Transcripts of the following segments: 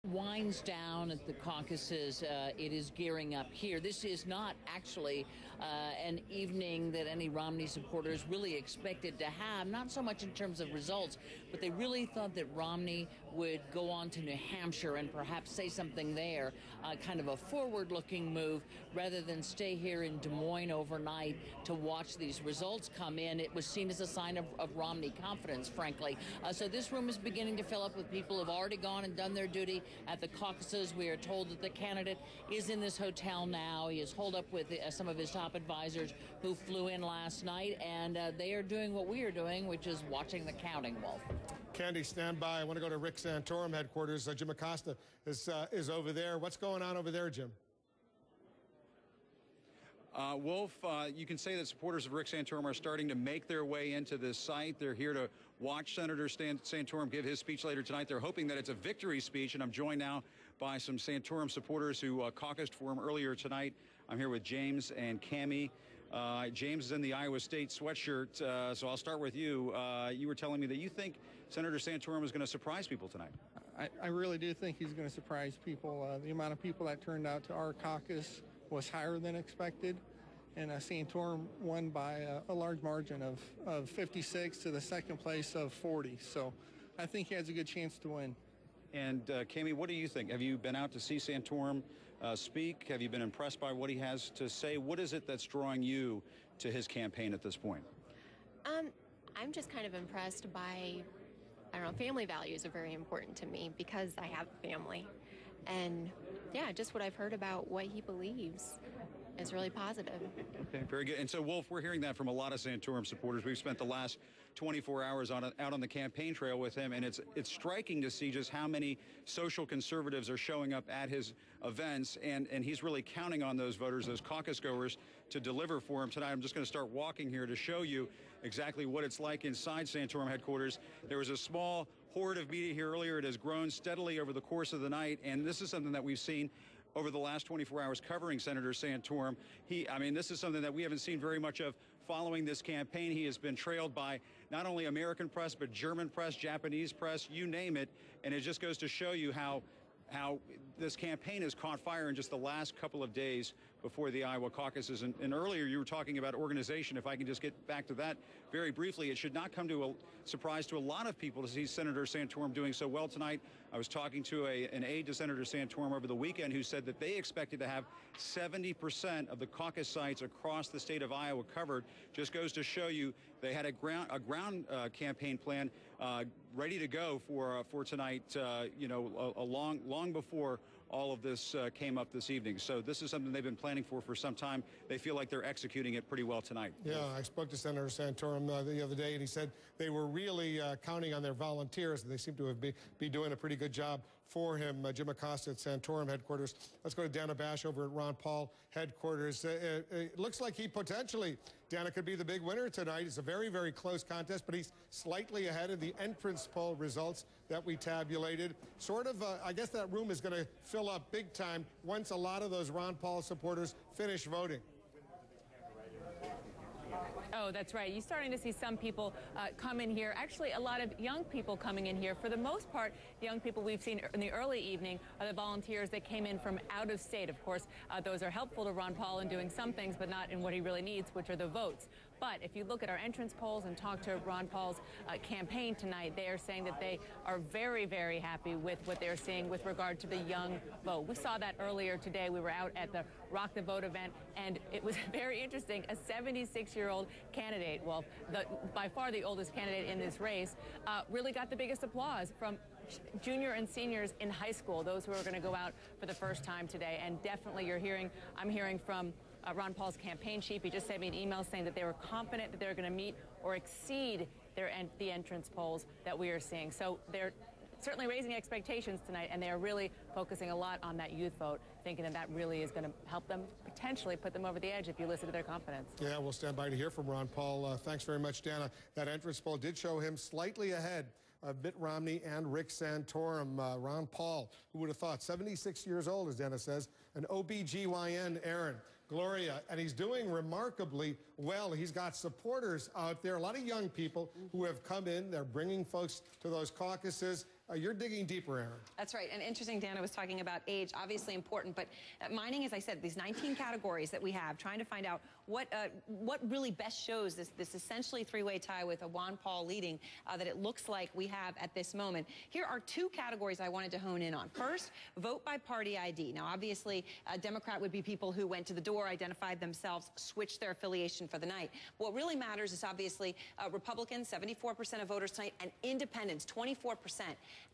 Winds down at the caucuses. It is gearing up here. This is not actually an evening that any Romney supporters really expected to have, not so much in terms of results, but they really thought that Romney would go on to New Hampshire and perhaps say something there, kind of a forward-looking move, rather than stay here in Des Moines overnight to watch these results come in. It was seen as a sign of Romney confidence, frankly. So this room is beginning to fill up with people who have already gone and done their duty at the caucuses. We are told that the candidate is in this hotel now. He is holed up with some of his top advisors who flew in last night, and they are doing what we are doing, which is watching the counting, Wolf. Candy, stand by. I want to go to Rick Santorum headquarters. Jim Acosta is over there. What's going on over there, Jim? Wolf, you can say that supporters of Rick Santorum are starting to make their way into this site. They're here to watch Senator Santorum give his speech later tonight. They're hoping that it's a victory speech, and I'm joined now by some Santorum supporters who caucused for him earlier tonight. I'm here with James and Cammie. James is in the Iowa State sweatshirt, so I'll start with you. You were telling me that you think Senator Santorum is going to surprise people tonight. I really do think he's going to surprise people. The amount of people that turned out to our caucus was higher than expected, and Santorum won by a large margin of 56 to the second place of 40. So I think he has a good chance to win. And Cammie, what do you think? Have you been out to see Santorum speak? Have you been impressed by what he has to say? What is it that's drawing you to his campaign at this point? I'm just kind of impressed by, I don't know, family values are very important to me because I have a family. And yeah, just what I've heard about what he believes is really positive. Okay, very good. And so, Wolf, we're hearing that from a lot of Santorum supporters. We've spent the last 24 hours out on the campaign trail with him, and it's striking to see just how many social conservatives are showing up at his events, and he's really counting on those voters, those caucus goers, to deliver for him tonight. I'm just going to start walking here to show you exactly what it's like inside Santorum headquarters. There was a small horde of media here earlier. It has grown steadily over the course of the night, and this is something that we've seen over the last 24 hours covering Senator Santorum. This is something that we haven't seen very much of following this campaign. He has been trailed by not only American press, but German press, Japanese press, you name it. And it just goes to show you how this campaign has caught fire in just the last couple of days before the Iowa caucuses. And earlier you were talking about organization. If I can just get back to that very briefly, it should not come to a surprise to a lot of people to see Senator Santorum doing so well tonight. I was talking to an aide to Senator Santorum over the weekend who said that they expected to have 70% of the caucus sites across the state of Iowa covered. Just goes to show you they had a ground campaign plan ready to go for tonight, long before all of this came up this evening. So this is something they've been planning for some time. They feel like they're executing it pretty well tonight. Yeah, I spoke to Senator Santorum the other day, and he said they were really counting on their volunteers. They seem to have be doing a pretty good job for him. Jim Acosta at Santorum headquarters. Let's go to Dana Bash over at Ron Paul headquarters. It looks like he potentially, Dana, could be the big winner tonight. It's a very, very close contest, but he's slightly ahead of the entrance poll results that we tabulated. Sort of, I guess that room is going to fill up big time once a lot of those Ron Paul supporters finish voting. Oh, that's right. You're starting to see some people come in here. Actually, a lot of young people coming in here. For the most part, the young people we've seen in the early evening are the volunteers that came in from out of state. Of course, those are helpful to Ron Paul in doing some things, but not in what he really needs, which are the votes. But if you look at our entrance polls and talk to Ron Paul's campaign tonight, they are saying that they are very, very happy with what they're seeing with regard to the young vote. We saw that earlier today. We were out at the Rock the Vote event, and it was very interesting. A 76-year-old candidate, well, by far the oldest candidate in this race, really got the biggest applause from junior and seniors in high school, those who are going to go out for the first time today. And definitely I'm hearing from Ron Paul's campaign chief. He just sent me an email saying that they were confident that they're going to meet or exceed the entrance polls that we are seeing. So they're certainly raising expectations tonight, and they are really focusing a lot on that youth vote, thinking that really is going to help them potentially put them over the edge if you listen to their confidence. Yeah, we'll stand by to hear from Ron Paul. Thanks very much, Dana. That entrance poll did show him slightly ahead of Mitt Romney and Rick Santorum. Ron Paul, who would have thought, 76 years old, as Dana says, an OBGYN, Aaron, Gloria, and he's doing remarkably well. He's got supporters out there, a lot of young people who have come in. They're bringing folks to those caucuses. You're digging deeper, Aaron. That's right. And interesting, Dana was talking about age, obviously important, but mining, as I said, these 19 categories that we have, trying to find out what really best shows this essentially three-way tie with a Ron Paul leading that it looks like we have at this moment. Here are two categories I wanted to hone in on. First, vote by party ID. Now, obviously, a Democrat would be people who went to the door, identified themselves, switched their affiliation for the night. What really matters is obviously Republicans, 74% of voters tonight, and independents, 24%.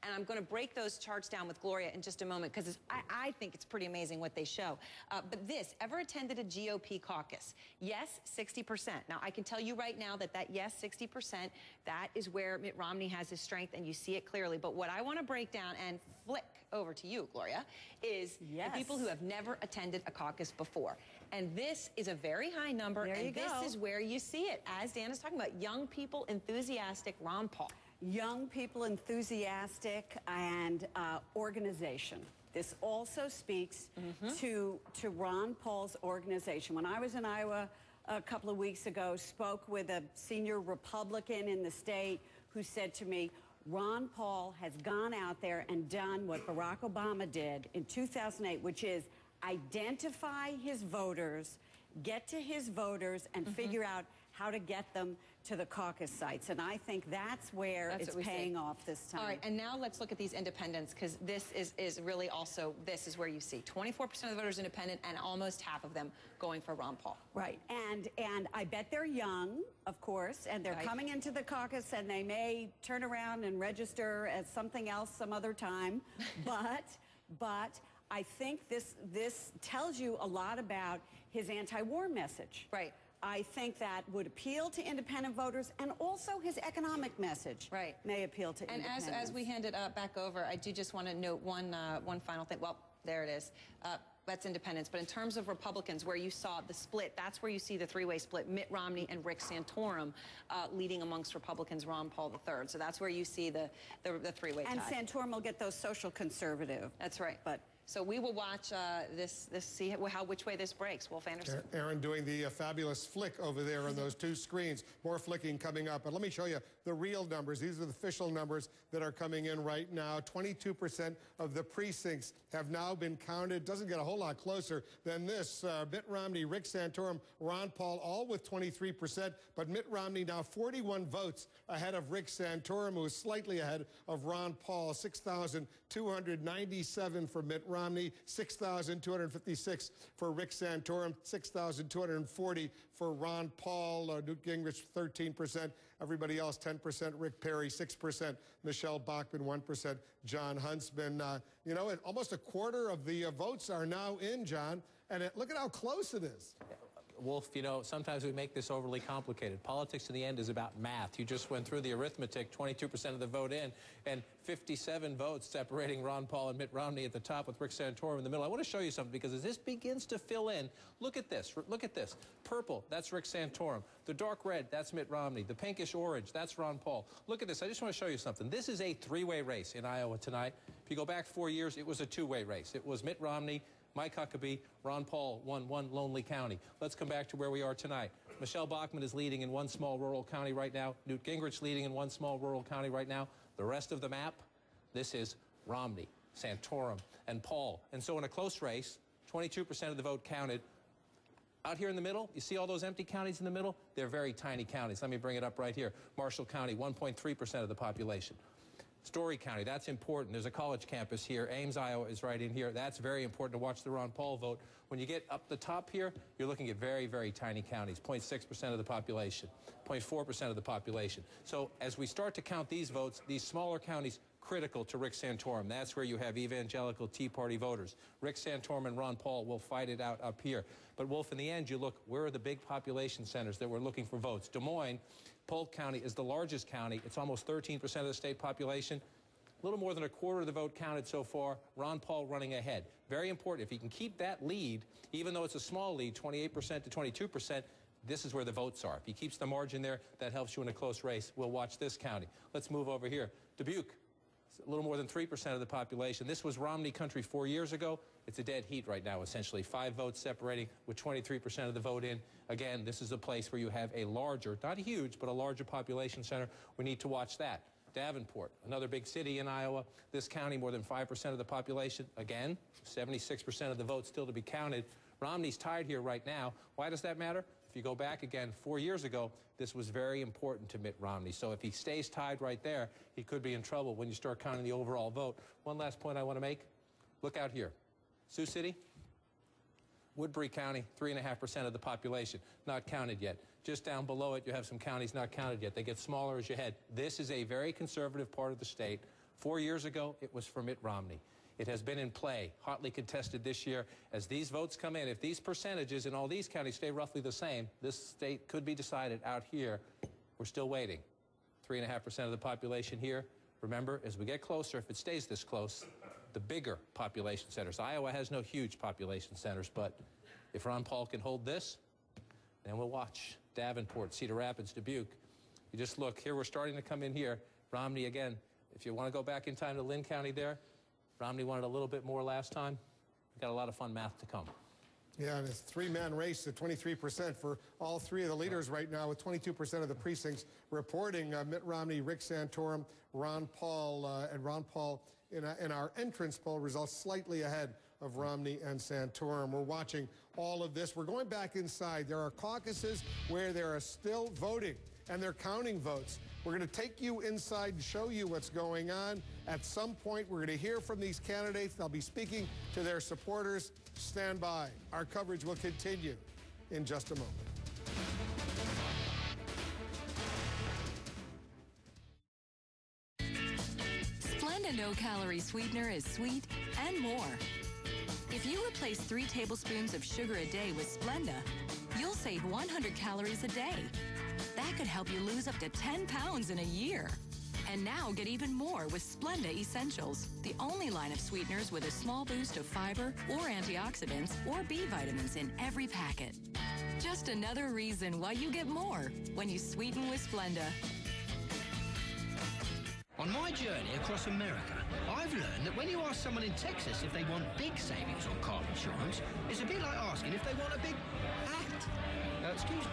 And I'm going to break those charts down with Gloria in just a moment because I think it's pretty amazing what they show. But this, ever attended a GOP caucus? Yes, 60%. Now, I can tell you right now that yes, 60%, that is where Mitt Romney has his strength, and you see it clearly. But what I want to break down and flick over to you, Gloria, is the people who have never attended a caucus before. And this is a very high number, and this is where you see it. As Dan is talking about, young people, enthusiastic Ron Paul. Young people, enthusiastic, and organization. This also speaks to Ron Paul's organization. When I was in Iowa a couple of weeks ago, spoke with a senior Republican in the state who said to me, Ron Paul has gone out there and done what Barack Obama did in 2008, which is identify his voters, get to his voters, and figure out how to get them to the caucus sites. And I think that's where it's paying off this time. All right, and now let's look at these independents, because this is really also, this is where you see 24% of the voters independent and almost half of them going for Ron Paul. Right, and I bet they're young, of course, and they're coming into the caucus, and they may turn around and register as something else some other time, but I think this tells you a lot about his anti-war message. Right. I think that would appeal to independent voters, and also his economic message may appeal to independents. And as we hand it back over, I do just want to note one final thing. Well, there it is. That's independents. But in terms of Republicans, where you saw the split, that's where you see the three-way split, Mitt Romney and Rick Santorum leading amongst Republicans, Ron Paul III. So that's where you see the three-way tie. And Santorum will get those social conservative. That's right. But so we will watch see which way this breaks. Wolf Anderson. Aaron doing the fabulous flick over there on those two screens. More flicking coming up. But let me show you the real numbers. These are the official numbers that are coming in right now. 22% of the precincts have now been counted. Doesn't get a whole lot closer than this. Mitt Romney, Rick Santorum, Ron Paul, all with 23%. But Mitt Romney now 41 votes ahead of Rick Santorum, who is slightly ahead of Ron Paul. 6,297 for Mitt Romney, 6,256 for Rick Santorum, 6,240 for Ron Paul. Newt Gingrich, 13%. Everybody else, 10%. Rick Perry, 6%. Michelle Bachmann, 1%. John Huntsman. You know, almost a quarter of the votes are now in, John. And look at how close it is. Wolf, you know, sometimes we make this overly complicated. Politics in the end is about math. You just went through the arithmetic, 22% of the vote in, and 57 votes separating Ron Paul and Mitt Romney at the top with Rick Santorum in the middle. I want to show you something, because as this begins to fill in, look at this. Look at this. Purple, that's Rick Santorum. The dark red, that's Mitt Romney. The pinkish orange, that's Ron Paul. Look at this. I just want to show you something. This is a three-way race in Iowa tonight. If you go back 4 years, it was a two-way race. It was Mitt Romney, Mike Huckabee, Ron Paul won one lonely county. Let's come back to where we are tonight. Michelle Bachmann is leading in one small rural county right now. Newt Gingrich leading in one small rural county right now. The rest of the map, this is Romney, Santorum, and Paul. And so in a close race, 22% of the vote counted. Out here in the middle, you see all those empty counties in the middle? They're very tiny counties. Let me bring it up right here. Marshall County, 1.3% of the population. Story County, that's important. There's a college campus here. Ames, Iowa is right in here. That's very important to watch the Ron Paul vote. When you get up the top here, you're looking at very, very tiny counties, 0.6% of the population, 0.4% of the population. So as we start to count these votes, these smaller counties, critical to Rick Santorum. That's where you have evangelical Tea Party voters. Rick Santorum and Ron Paul will fight it out up here. But, Wolf, in the end, you look, where are the big population centers that we're looking for votes? Des Moines, Polk County is the largest county. It's almost 13% of the state population. A little more than a quarter of the vote counted so far. Ron Paul running ahead. Very important. If he can keep that lead, even though it's a small lead, 28% to 22%, this is where the votes are. If he keeps the margin there, that helps you in a close race. We'll watch this county. Let's move over here. Dubuque, a little more than 3% of the population. This was Romney country 4 years ago. It's a dead heat right now, essentially. 5 votes separating with 23% of the vote in. Again, this is a place where you have a larger, not huge, but a larger population center. We need to watch that. Davenport, another big city in Iowa. This county, more than 5% of the population. Again, 76% of the votes still to be counted. Romney's tied here right now. Why does that matter? If you go back again 4 years ago, this was very important to Mitt Romney. So if he stays tied right there, he could be in trouble when you start counting the overall vote. One last point I want to make. Look out here. Sioux City, Woodbury County, 3.5% of the population, not counted yet. Just down below it, you have some counties not counted yet. They get smaller as you head. This is a very conservative part of the state. 4 years ago, it was for Mitt Romney. It has been in play, hotly contested this year. As these votes come in, if these percentages in all these counties stay roughly the same, this state could be decided out here. We're still waiting. 3.5% of the population here. Remember, as we get closer, if it stays this close, the bigger population centers. Iowa has no huge population centers, but if Ron Paul can hold this, then we'll watch. Davenport, Cedar Rapids, Dubuque. You just look, here we're starting to come in here. Romney again. If you want to go back in time to Lynn County there, Romney wanted a little bit more last time. We've got a lot of fun math to come. Yeah, and it's a three-man race at 23% for all three of the leaders right now, with 22% of the precincts reporting Mitt Romney, Rick Santorum, Ron Paul, and Ron Paul in our entrance poll results slightly ahead of Romney and Santorum. We're watching all of this. We're going back inside. There are caucuses where they are still voting, and they're counting votes. We're going to take you inside and show you what's going on. At some point, we're going to hear from these candidates. They'll be speaking to their supporters. Stand by. Our coverage will continue in just a moment. Splenda no-calorie sweetener is sweet and more. If you replace 3 tablespoons of sugar a day with Splenda, you'll save 100 calories a day. That could help you lose up to 10 pounds in a year. And now get even more with Splenda Essentials, the only line of sweeteners with a small boost of fiber or antioxidants or B vitamins in every packet. Just another reason why you get more when you sweeten with Splenda. On my journey across America, I've learned that when you ask someone in Texas if they want big savings on car insurance, it's a bit like asking if they want a big hat. Excuse me.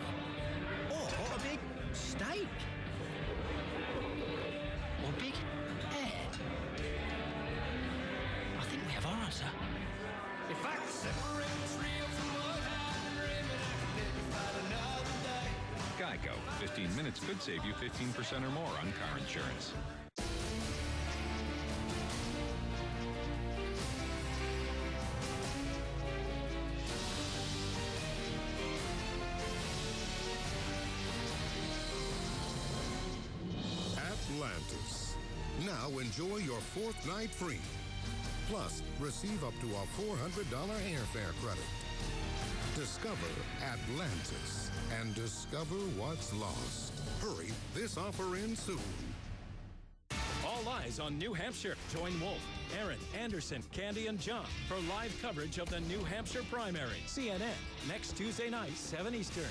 Or a big steak. Or big hair. I think we have our answer. In fact, separates real from what happened, dreaming I could never find another day. Geico. 15 minutes could save you 15% or more on car insurance. Atlantis. Now enjoy your 4th night free. Plus, receive up to a $400 airfare credit. Discover Atlantis and discover what's lost. Hurry, this offer ends soon. All eyes on New Hampshire. Join Wolf, Aaron, Anderson, Candy, and John for live coverage of the New Hampshire primary. CNN, next Tuesday night, 7 Eastern.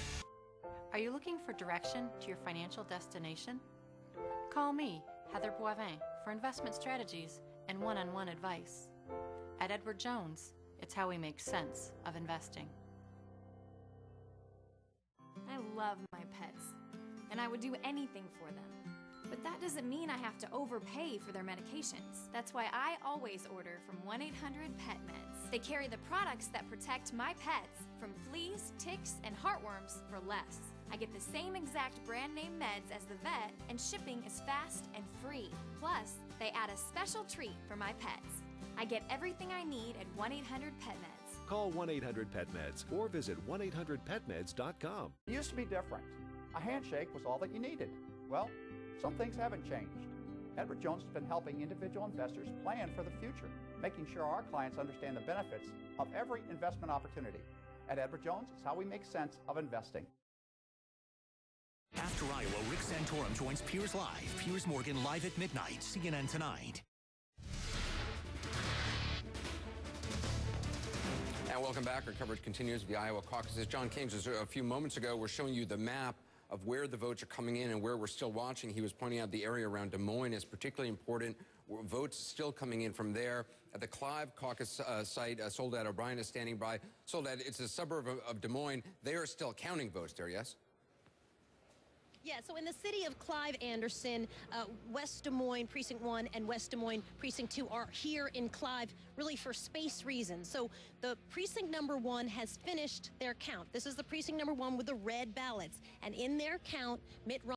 Are you looking for direction to your financial destination? Call me, Heather Boivin, for investment strategies and one-on-one advice. At Edward Jones, it's how we make sense of investing. I love my pets, and I would do anything for them. But that doesn't mean I have to overpay for their medications. That's why I always order from 1-800-PET-MEDS. They carry the products that protect my pets from fleas, ticks, and heartworms for less. I get the same exact brand name meds as the vet, and shipping is fast and free. Plus, they add a special treat for my pets. I get everything I need at 1-800-PET-MEDS. Call 1-800-PET-MEDS or visit 1-800-PETMEDS.com. It used to be different. A handshake was all that you needed. Well, some things haven't changed. Edward Jones has been helping individual investors plan for the future, making sure our clients understand the benefits of every investment opportunity. At Edward Jones, it's how we make sense of investing. After Iowa, Rick Santorum joins Piers Live. Piers Morgan live at midnight. CNN tonight. And welcome back. Our coverage continues with the Iowa caucuses. John King, just a few moments ago, we're showing you the map of where the votes are coming in and where we're still watching. He was pointing out the area around Des Moines is particularly important. Votes still coming in from there. At the Clive caucus site, Soledad O'Brien is standing by. Soledad, it's a suburb of Des Moines. They are still counting votes there, yes? Yeah, so in the city of Clive Anderson, West Des Moines Precinct 1 and West Des Moines Precinct 2 are here in Clive really for space reasons. So the precinct number 1 has finished their count. This is the precinct number 1 with the red ballots. And in their count, Mitt Romney